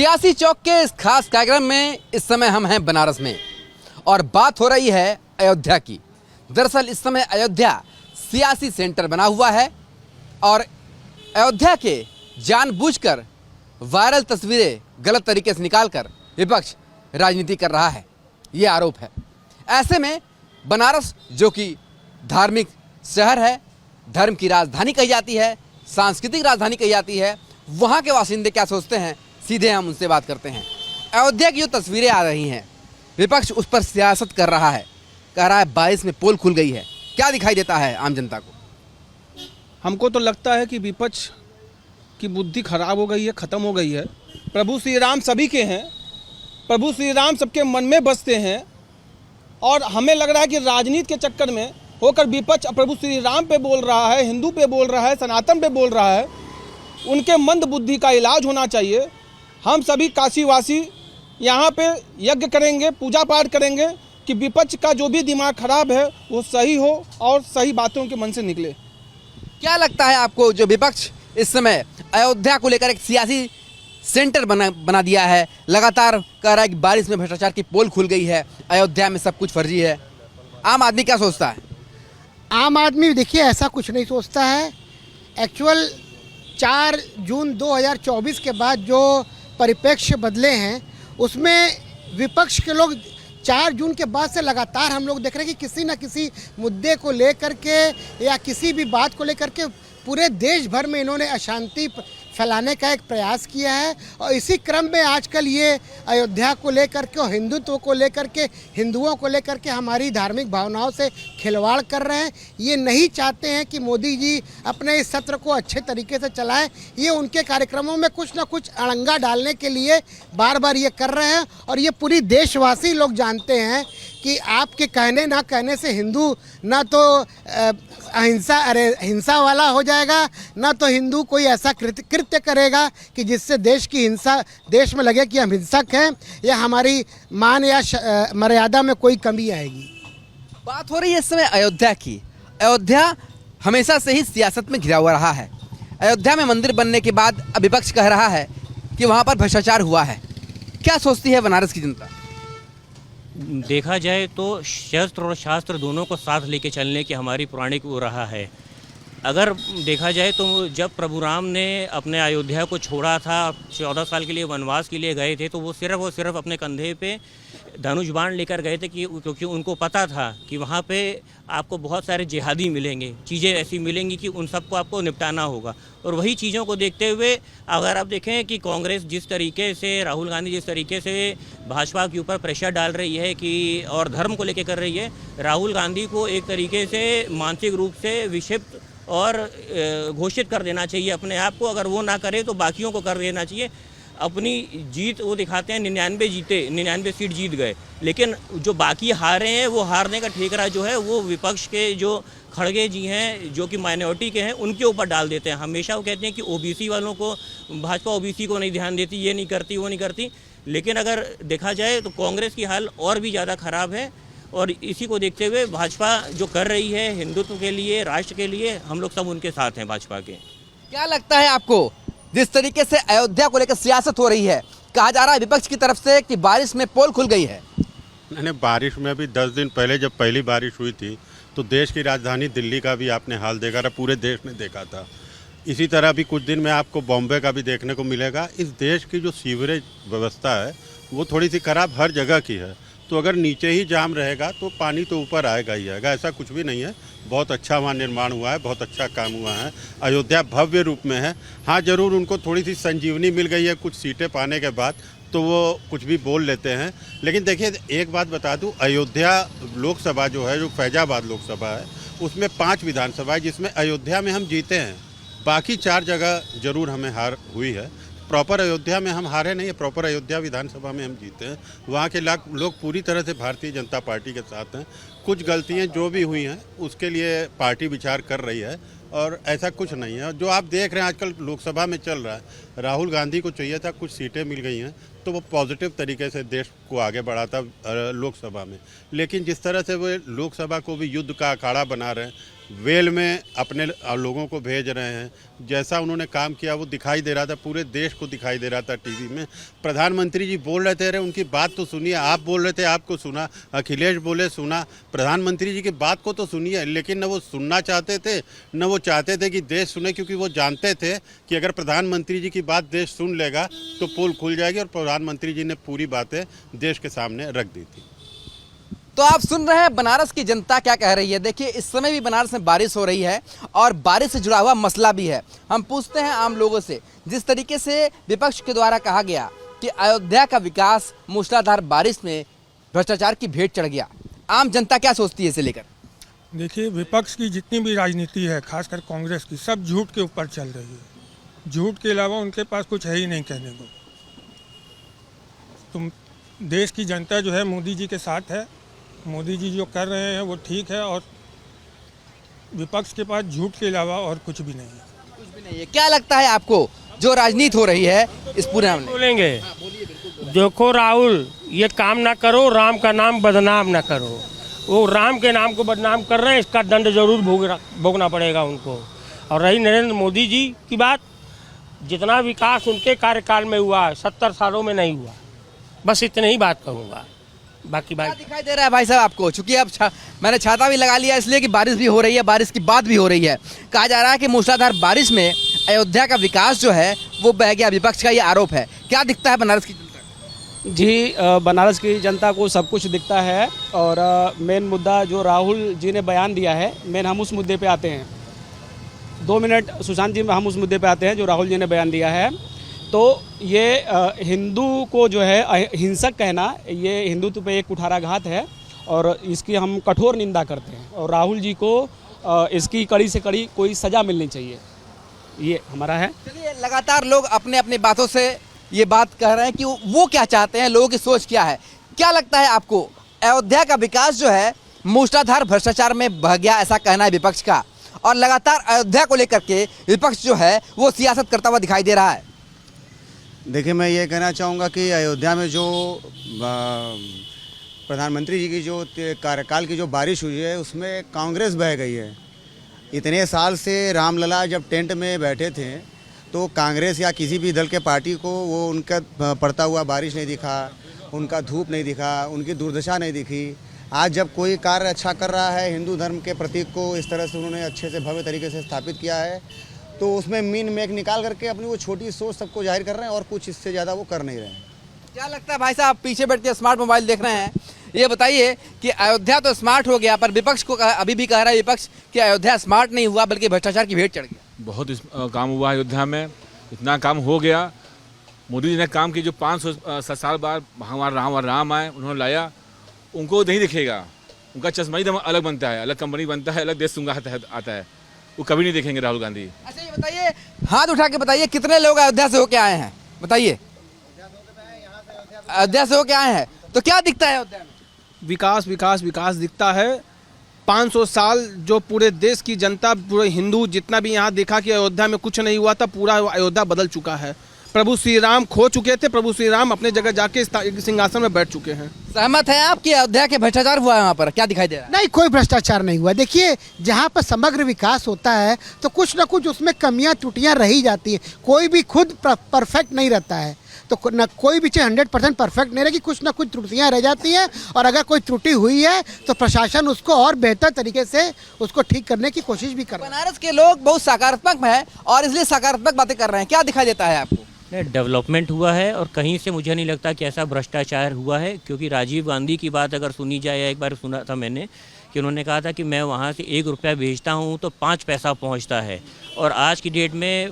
सियासी चौक के इस खास कार्यक्रम में इस समय हम हैं बनारस में और बात हो रही है अयोध्या की। दरअसल इस समय अयोध्या सियासी सेंटर बना हुआ है और अयोध्या के जानबूझकर वायरल तस्वीरें गलत तरीके से निकालकर विपक्ष राजनीति कर रहा है, ये आरोप है। ऐसे में बनारस जो कि धार्मिक शहर है, धर्म की राजधानी कही जाती है, सांस्कृतिक राजधानी कही जाती है, वहाँ के बाशिंदे क्या सोचते हैं, सीधे हम उनसे बात करते हैं। अयोध्या की जो तस्वीरें आ रही हैं, विपक्ष उस पर सियासत कर रहा है, कह रहा है बारिश में पोल खुल गई है। क्या दिखाई देता है आम जनता को? हमको तो लगता है कि विपक्ष की बुद्धि खराब हो गई है, ख़त्म हो गई है। प्रभु श्री राम सभी के हैं, प्रभु श्री राम सबके मन में बसते हैं और हमें लग रहा है कि राजनीति के चक्कर में होकर विपक्ष प्रभु श्री राम पे बोल रहा है, हिंदू पे बोल रहा है, सनातन पे बोल रहा है। उनके मंद बुद्धि का इलाज होना चाहिए। हम सभी काशीवासी यहाँ पे यज्ञ करेंगे, पूजा पाठ करेंगे कि विपक्ष का जो भी दिमाग खराब है वो सही हो और सही बातों के मन से निकले। क्या लगता है आपको, जो विपक्ष इस समय अयोध्या को लेकर एक सियासी सेंटर बना दिया है, लगातार कह रहा है कि बारिश में भ्रष्टाचार की पोल खुल गई है, अयोध्या में सब कुछ फर्जी है, आम आदमी क्या सोचता है? आम आदमी देखिए ऐसा कुछ नहीं सोचता है। एक्चुअल 4 जून 2024 के बाद जो परिप्रेक्ष्य बदले हैं उसमें विपक्ष के लोग 4 जून के बाद से लगातार हम लोग देख रहे हैं कि किसी न किसी मुद्दे को लेकर के या किसी भी बात को लेकर के पूरे देश भर में इन्होंने अशांति फैलाने का एक प्रयास किया है। और इसी क्रम में आजकल ये अयोध्या को लेकर के और हिंदुत्व को लेकर के, हिंदुओं को लेकर के हमारी धार्मिक भावनाओं से खिलवाड़ कर रहे हैं। ये नहीं चाहते हैं कि मोदी जी अपने इस सत्र को अच्छे तरीके से चलाएं। ये उनके कार्यक्रमों में कुछ ना कुछ अड़ंगा डालने के लिए बार बार ये कर रहे हैं। और ये पूरी देशवासी लोग जानते हैं कि आपके कहने ना कहने से हिंदू ना तो हिंसा वाला हो जाएगा, ना तो हिंदू कोई ऐसा कृत्य करेगा कि जिससे देश की हिंसा, देश में लगे कि हम हिंसक हैं या हमारी मान या मर्यादा में कोई कमी आएगी। बात हो रही है इस समय अयोध्या की। अयोध्या हमेशा से ही सियासत में घिरा हुआ रहा है। अयोध्या में मंदिर बनने के बाद अब विपक्ष कह रहा है कि वहाँ पर भ्रष्टाचार हुआ है। क्या सोचती है बनारस की जनता? देखा जाए तो शस्त्र और शास्त्र दोनों को साथ लेके चलने की हमारी पौराणिक वो रहा है। अगर देखा जाए तो जब प्रभु राम ने अपने अयोध्या को छोड़ा था, 14 साल के लिए वनवास के लिए गए थे, तो वो सिर्फ और सिर्फ अपने कंधे पे धनुष बाण लेकर गए थे क्योंकि उनको पता था कि वहाँ पे आपको बहुत सारे जिहादी मिलेंगे, चीज़ें ऐसी मिलेंगी कि उन सबको आपको निपटाना होगा। और वही चीज़ों को देखते हुए अगर आप देखें कि कांग्रेस जिस तरीके से, राहुल गांधी जिस तरीके से भाजपा के ऊपर प्रेशर डाल रही है कि और धर्म को लेकर कर रही है, राहुल गांधी को एक तरीके से मानसिक रूप से विक्षिप्त और घोषित कर देना चाहिए अपने आप को। अगर वो ना करे तो बाकियों को कर देना चाहिए। अपनी जीत वो दिखाते हैं, 99 जीते, 99 सीट जीत गए, लेकिन जो बाकी हारे हैं वो हारने का ठेकरा जो है वो विपक्ष के जो खड़गे जी हैं, जो कि माइनॉरिटी के हैं, उनके ऊपर डाल देते हैं। हमेशा वो कहते हैं कि ओबीसी वालों को, भाजपा ओबीसी को नहीं ध्यान देती, ये नहीं करती, वो नहीं करती। लेकिन अगर देखा जाए तो कांग्रेस की हाल और भी ज़्यादा ख़राब है। और इसी को देखते हुए भाजपा जो कर रही है हिंदुत्व के लिए, राष्ट्र के लिए, हम लोग सब उनके साथ हैं भाजपा के। क्या लगता है आपको, जिस तरीके से अयोध्या को लेकर सियासत हो रही है, कहा जा रहा है विपक्ष की तरफ से कि बारिश में पोल खुल गई है? नहीं, बारिश में भी 10 दिन पहले जब पहली बारिश हुई थी तो देश की राजधानी दिल्ली का भी आपने हाल देखा था, पूरे देश ने देखा था। इसी तरह भी कुछ दिन में आपको बॉम्बे का भी देखने को मिलेगा। इस देश की जो सीवरेज व्यवस्था है वो थोड़ी सी खराब हर जगह की है। तो अगर नीचे ही जाम रहेगा तो पानी तो ऊपर आएगा ही आएगा, ऐसा कुछ भी नहीं है। बहुत अच्छा वहाँ निर्माण हुआ है, बहुत अच्छा काम हुआ है, अयोध्या भव्य रूप में है। हाँ, ज़रूर उनको थोड़ी सी संजीवनी मिल गई है कुछ सीटें पाने के बाद, तो वो कुछ भी बोल लेते हैं। लेकिन देखिए एक बात बता दूं, अयोध्या लोकसभा जो है, जो फैजाबाद लोकसभा है, उसमें 5 विधानसभा है जिसमें अयोध्या में हम जीते हैं। बाकी 4 जगह ज़रूर हमें हार हुई है। प्रॉपर अयोध्या में हम हारे नहीं है, प्रॉपर अयोध्या विधानसभा में हम जीते हैं। वहाँ के लोग पूरी तरह से भारतीय जनता पार्टी के साथ हैं। कुछ गलतियाँ जो भी हुई हैं उसके लिए पार्टी विचार कर रही है और ऐसा कुछ नहीं है। जो आप देख रहे हैं आजकल लोकसभा में चल रहा है, राहुल गांधी को चाहिए था कुछ सीटें मिल गई हैं तो वो पॉजिटिव तरीके से देश को आगे बढ़ाता लोकसभा में। लेकिन जिस तरह से वो लोकसभा को भी युद्ध का अखाड़ा बना रहे हैं, वेल में अपने लोगों को भेज रहे हैं। जैसा उन्होंने काम किया वो दिखाई दे रहा था, पूरे देश को दिखाई दे रहा था टीवी में। प्रधानमंत्री जी बोल रहे थे, अरे उनकी बात तो सुनिए, आप बोल रहे थे आपको सुना, अखिलेश बोले सुना, प्रधानमंत्री जी की बात को तो सुनिए। लेकिन न वो सुनना चाहते थे, न वो चाहते थे कि देश सुने, क्योंकि वो जानते थे कि अगर प्रधानमंत्री जी की बात देश सुन लेगा तो पोल खुल जाएगी। और प्रधानमंत्री जी ने पूरी बातें देश के सामने रख दी थी। तो आप सुन रहे हैं बनारस की जनता क्या कह रही है। देखिए, इस समय भी बनारस में बारिश हो रही है और बारिश से जुड़ा हुआ मसला भी है। हम पूछते हैं आम लोगों से, जिस तरीके से विपक्ष के द्वारा कहा गया कि अयोध्या का विकास मूसलाधार बारिश में भ्रष्टाचार की भेंट चढ़ गया, आम जनता क्या सोचती है इसे लेकर? देखिए, विपक्ष की जितनी भी राजनीति है, खासकर कांग्रेस की, सब झूठ के ऊपर चल रही है। झूठ के अलावा उनके पास कुछ है ही नहीं कहने को। तुम देश की जनता जो है मोदी जी के साथ है। मोदी जी जो कर रहे हैं वो ठीक है, और विपक्ष के पास झूठ के अलावा और कुछ भी नहीं है। कुछ भी नहीं है। क्या लगता है आपको जो राजनीति हो रही है इस पूरे मामले में? बोलेंगे, देखो राहुल, ये काम ना करो, राम का नाम बदनाम ना करो। वो राम के नाम को बदनाम कर रहे हैं, इसका दंड जरूर भोगना पड़ेगा उनको। और रही नरेंद्र मोदी जी की बात, जितना विकास उनके कार्यकाल में हुआ है 70 सालों में नहीं हुआ। बस इतनी ही बात कहूँगा, बाकी क्या बात दिखाई दे रहा है भाई साहब आपको? चूंकि अब मैंने छाता भी लगा लिया इसलिए कि बारिश भी हो रही है, बारिश की बात भी हो रही है। कहा जा रहा है कि मूसलाधार बारिश में अयोध्या का विकास जो है वो बह गया, विपक्ष का ये आरोप है। क्या दिखता है बनारस की जनता को? जी, बनारस की जनता को सब कुछ दिखता है। और मेन मुद्दा जो राहुल जी ने बयान दिया है, मेन हम उस मुद्दे पे आते हैं। 2 मिनट सुशांत जी, हम उस मुद्दे पे आते हैं जो राहुल जी ने बयान दिया है। तो ये हिंदू को जो है हिंसक कहना, ये हिंदुत्व पे एक कुठाराघात है और इसकी हम कठोर निंदा करते हैं। और राहुल जी को इसकी कड़ी से कड़ी कोई सज़ा मिलनी चाहिए, ये हमारा है। चलिए, लगातार लोग अपने अपनी बातों से ये बात कह रहे हैं कि वो क्या चाहते हैं, लोगों की सोच क्या है। क्या लगता है आपको, अयोध्या का विकास जो है मूसलाधार भ्रष्टाचार में बह गया, ऐसा कहना है विपक्ष का, और लगातार अयोध्या को लेकर के विपक्ष जो है वो सियासत करता हुआ दिखाई दे रहा है? देखिए, मैं ये कहना चाहूँगा कि अयोध्या में जो प्रधानमंत्री जी की जो कार्यकाल की जो बारिश हुई है उसमें कांग्रेस बह गई है। इतने साल से रामलला जब टेंट में बैठे थे तो कांग्रेस या किसी भी दल के पार्टी को वो उनका पड़ता हुआ बारिश नहीं दिखा, उनका धूप नहीं दिखा, उनकी दुर्दशा नहीं दिखी। आज जब कोई कार्य अच्छा कर रहा है, हिंदू धर्म के प्रतीक को इस तरह से उन्होंने अच्छे से भव्य तरीके से स्थापित किया है, तो उसमें मीन मेक निकाल करके अपनी वो छोटी सोच सबको जाहिर कर रहे हैं और कुछ इससे ज़्यादा वो कर नहीं रहे हैं। क्या लगता है भाई साहब, पीछे बैठ के स्मार्ट मोबाइल देख रहे हैं, ये बताइए कि अयोध्या तो स्मार्ट हो गया, पर विपक्ष को अभी भी कह रहा है विपक्ष कि अयोध्या स्मार्ट नहीं हुआ बल्कि भ्रष्टाचार की भेंट चढ़ गया। बहुत काम हुआ अयोध्या में, इतना काम हो गया। मोदी जी ने काम की, जो 500 साल बाद हमारा राम आए, उन्होंने लाया, उनको नहीं दिखेगा। उनका चश्मा ही अलग बनता है, अलग कंपनी बनता है, अलग देश सुंगा आता है, वो कभी नहीं देखेंगे राहुल गांधी। अच्छा, ये बताइए, हाथ उठा के बताइए, कितने लोग अयोध्या से होके आए हैं? बताइए, अयोध्या से होके आए हैं तो क्या दिखता है अयोध्या में? विकास विकास विकास दिखता है। 500 साल जो पूरे देश की जनता, पूरे हिंदू जितना भी यहाँ देखा कि अयोध्या में कुछ नहीं हुआ था, पूरा अयोध्या बदल चुका है। प्रभु श्री राम खो चुके थे, प्रभु श्री राम अपने जगह जाके सिंहासन में बैठ चुके हैं। सहमत है आप कि अयोध्या के भ्रष्टाचार हुआ है? वहाँ पर क्या दिखाई दे रहा है? नहीं, कोई भ्रष्टाचार नहीं हुआ। देखिए, जहाँ पर समग्र विकास होता है तो कुछ ना कुछ उसमें कमियां त्रुटियां रही जाती हैं। कोई भी खुद परफेक्ट नहीं रहता है, तो न कोई भी चीज़ 100% परफेक्ट नहीं रहेगी, कुछ ना कुछ त्रुटियां रह जाती हैं। और अगर कोई त्रुटि हुई है तो प्रशासन उसको और बेहतर तरीके से उसको ठीक करने की कोशिश भी कर रहा है। बनारस के लोग बहुत सकारात्मक हैं और इसलिए सकारात्मक बातें कर रहे हैं। क्या दिखाई देता है आपको? डेवलपमेंट हुआ है और कहीं से मुझे नहीं लगता कि ऐसा भ्रष्टाचार हुआ है, क्योंकि राजीव गांधी की बात अगर सुनी जाए, एक बार सुना था मैंने कि उन्होंने कहा था कि मैं वहाँ से 1 रुपया भेजता हूँ तो 5 पैसा पहुँचता है। और आज की डेट में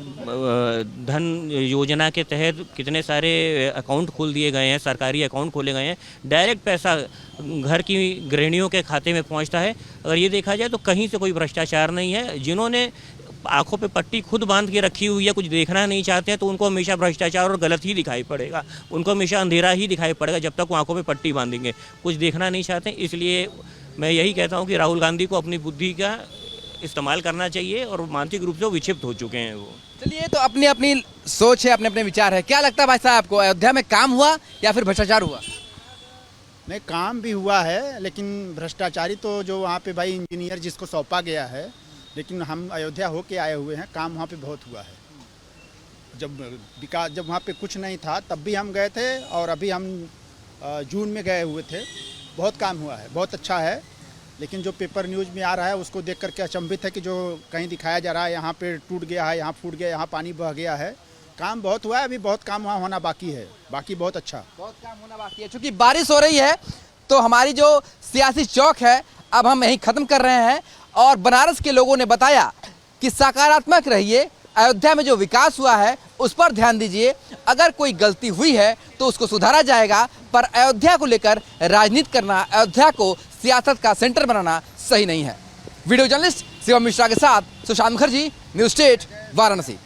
धन योजना के तहत कितने सारे अकाउंट खोल दिए गए हैं, सरकारी अकाउंट खोले गए हैं, डायरेक्ट पैसा घर की गृहिणियों के खाते में पहुँचता है। अगर ये देखा जाए तो कहीं से कोई भ्रष्टाचार नहीं है। जिन्होंने आंखों पे पट्टी खुद बांध के रखी हुई है, कुछ देखना नहीं चाहते हैं, तो उनको हमेशा भ्रष्टाचार और गलत ही दिखाई पड़ेगा, उनको हमेशा अंधेरा ही दिखाई पड़ेगा जब तक वो आंखों पे पट्टी बांधेंगे, कुछ देखना नहीं चाहते। इसलिए मैं यही कहता हूँ कि राहुल गांधी को अपनी बुद्धि का इस्तेमाल करना चाहिए और मानसिक रूप से वो विक्षिप्त हो चुके हैं वो। चलिए, तो अपनी अपनी सोच है, अपने अपने विचार है। क्या लगता है भाई साहब आपको, अयोध्या में काम हुआ या फिर भ्रष्टाचार हुआ? नहीं, काम भी हुआ है, लेकिन भ्रष्टाचारी तो जो वहाँ पे भाई इंजीनियर जिसको सौंपा गया है लेकिन हम अयोध्या होके आए हुए हैं, काम वहाँ पे बहुत हुआ है। जब विकास, जब वहाँ पे कुछ नहीं था तब भी हम गए थे, और अभी हम जून में गए हुए थे। बहुत काम हुआ है, बहुत अच्छा है। लेकिन जो पेपर न्यूज़ में आ रहा है उसको देख करके अचंभित है कि जो कहीं दिखाया जा रहा है यहाँ पे टूट गया है, यहाँ फूट गया, यहाँ पानी बह गया है। काम बहुत हुआ है, अभी बहुत काम वहाँ होना बाकी है, बाकी बहुत अच्छा, बहुत काम होना बाकी है। चूंकि बारिश हो रही है तो हमारी जो सियासी चौक है अब हम यहीं ख़त्म कर रहे हैं, और बनारस के लोगों ने बताया कि सकारात्मक रहिए, अयोध्या में जो विकास हुआ है उस पर ध्यान दीजिए, अगर कोई गलती हुई है तो उसको सुधारा जाएगा, पर अयोध्या को लेकर राजनीति करना, अयोध्या को सियासत का सेंटर बनाना सही नहीं है। वीडियो जर्नलिस्ट शिवम मिश्रा के साथ सुशांत मुखर्जी, न्यूज़ स्टेट, वाराणसी।